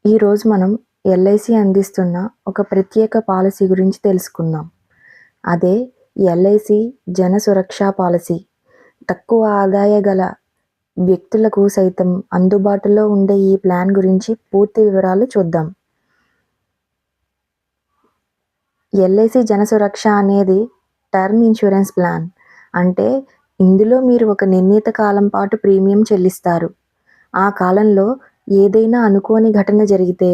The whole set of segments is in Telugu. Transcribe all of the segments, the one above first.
ఈరోజు మనం ఎల్ఐసి అందిస్తున్న ఒక ప్రత్యేక పాలసీ గురించి తెలుసుకుందాం. అదే ఎల్ఐసి జన సురక్ష పాలసీ. తక్కువ ఆదాయ గల వ్యక్తులకు సైతం అందుబాటులో ఉండే ఈ ప్లాన్ గురించి పూర్తి వివరాలు చూద్దాం. ఎల్ఐసి జన సురక్ష అనేది టర్మ్ ఇన్సూరెన్స్ ప్లాన్. అంటే ఇందులో మీరు ఒక నిర్ణీత కాలం పాటు ప్రీమియం చెల్లిస్తారు. ఆ కాలంలో ఏదైనా అనుకోని ఘటన జరిగితే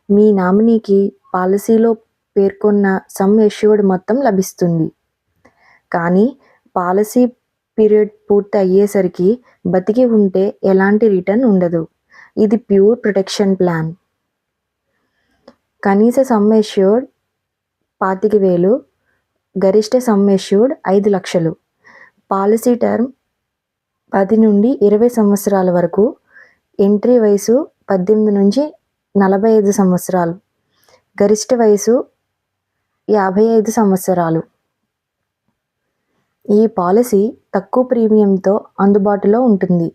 మీ నామినీకి పాలసీలో పేర్కొన్న సమ్ ఎష్యూర్డ్ మొత్తం లభిస్తుంది. కానీ పాలసీ పీరియడ్ పూర్తి అయ్యేసరికి బతికి ఉంటే ఎలాంటి రిటర్న్ ఉండదు. ఇది ప్యూర్ ప్రొటెక్షన్ ప్లాన్. కనీస సమ్ ఎష్యూర్డ్ 25,000, గరిష్ట సమ్ ఎష్యూర్డ్ 5 లక్షలు. పాలసీ టర్మ్ 10 నుండి 20 సంవత్సరాల వరకు. ఎంట్రీ వయసు 18 నుంచి 45 సంవత్సరాలు. గరిష్ట వయసు 55 సంవత్సరాలు. ఈ పాలసీ తక్కువ ప్రీమియంతో అందుబాటులో ఉంటుంది.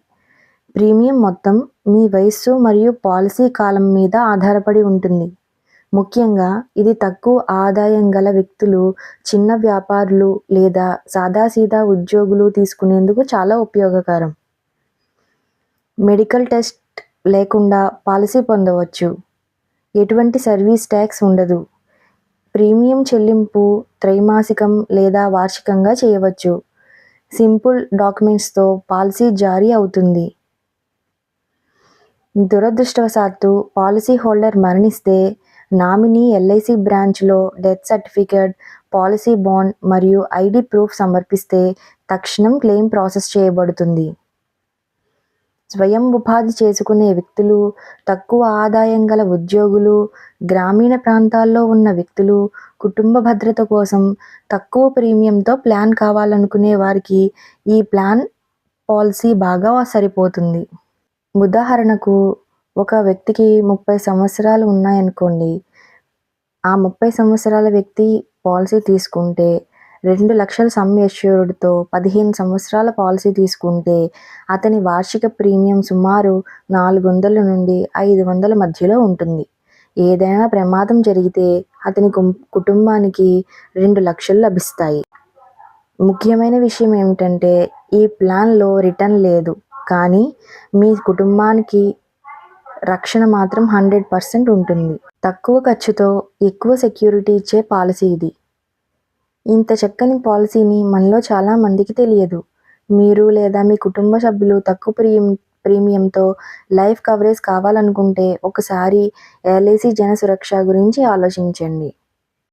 ప్రీమియం మొత్తం మీ వయస్సు మరియు పాలసీ కాలం మీద ఆధారపడి ఉంటుంది. ముఖ్యంగా ఇది తక్కువ ఆదాయం గల వ్యక్తులు, చిన్న వ్యాపారులు లేదా సాదాసీదా ఉద్యోగులు తీసుకునేందుకు చాలా ఉపయోగకరం. మెడికల్ టెస్ట్ లేకుండా పాలసీ పొందవచ్చు. ఎటువంటి సర్వీస్ ట్యాక్స్ ఉండదు. ప్రీమియం చెల్లింపు త్రైమాసికం లేదా వార్షికంగా చేయవచ్చు. సింపుల్ డాక్యుమెంట్స్తో పాలసీ జారీ అవుతుంది. దురదృష్టవశాత్తు పాలసీ హోల్డర్ మరణిస్తే నామినీ ఎల్ఐసి బ్రాంచ్లో డెత్ సర్టిఫికేట్, పాలసీ బాండ్ మరియు ఐడి ప్రూఫ్ సమర్పిస్తే తక్షణం క్లెయిమ్ ప్రాసెస్ చేయబడుతుంది. స్వయం ఉపాధి చేసుకునే వ్యక్తులు, తక్కువ ఆదాయం గల ఉద్యోగులు, గ్రామీణ ప్రాంతాల్లో ఉన్న వ్యక్తులు, కుటుంబ భద్రత కోసం తక్కువ ప్రీమియంతో ప్లాన్ కావాలనుకునే వారికి ఈ ప్లాన్ పాలసీ బాగా సరిపోతుంది. ఉదాహరణకు, ఒక వ్యక్తికి 30 సంవత్సరాలు ఉన్నాయనుకోండి. ఆ 30 సంవత్సరాల వ్యక్తి పాలసీ తీసుకుంటే 2 లక్షల సమ్ ఎష్యూర్డ్తో 15 సంవత్సరాల పాలసీ తీసుకుంటే అతని వార్షిక ప్రీమియం సుమారు 400 నుండి 500 మధ్యలో ఉంటుంది. ఏదైనా ప్రమాదం జరిగితే అతని కుటుంబానికి 2 లక్షలు లభిస్తాయి. ముఖ్యమైన విషయం ఏమిటంటే ఈ ప్లాన్లో రిటర్న్ లేదు, కానీ మీ కుటుంబానికి రక్షణ మాత్రం 100% ఉంటుంది. తక్కువ ఖర్చుతో ఎక్కువ సెక్యూరిటీ ఇచ్చే పాలసీ ఇది. ఇంత చక్కని పాలసీని మనలో చాలా మందికి తెలియదు. మీరు లేదా మీ కుటుంబ సభ్యులు తక్కువ ప్రీమియంతో లైఫ్ కవరేజ్ కావాలనుకుంటే ఒకసారి ఎల్ఐసి జన సురక్ష గురించి ఆలోచించండి.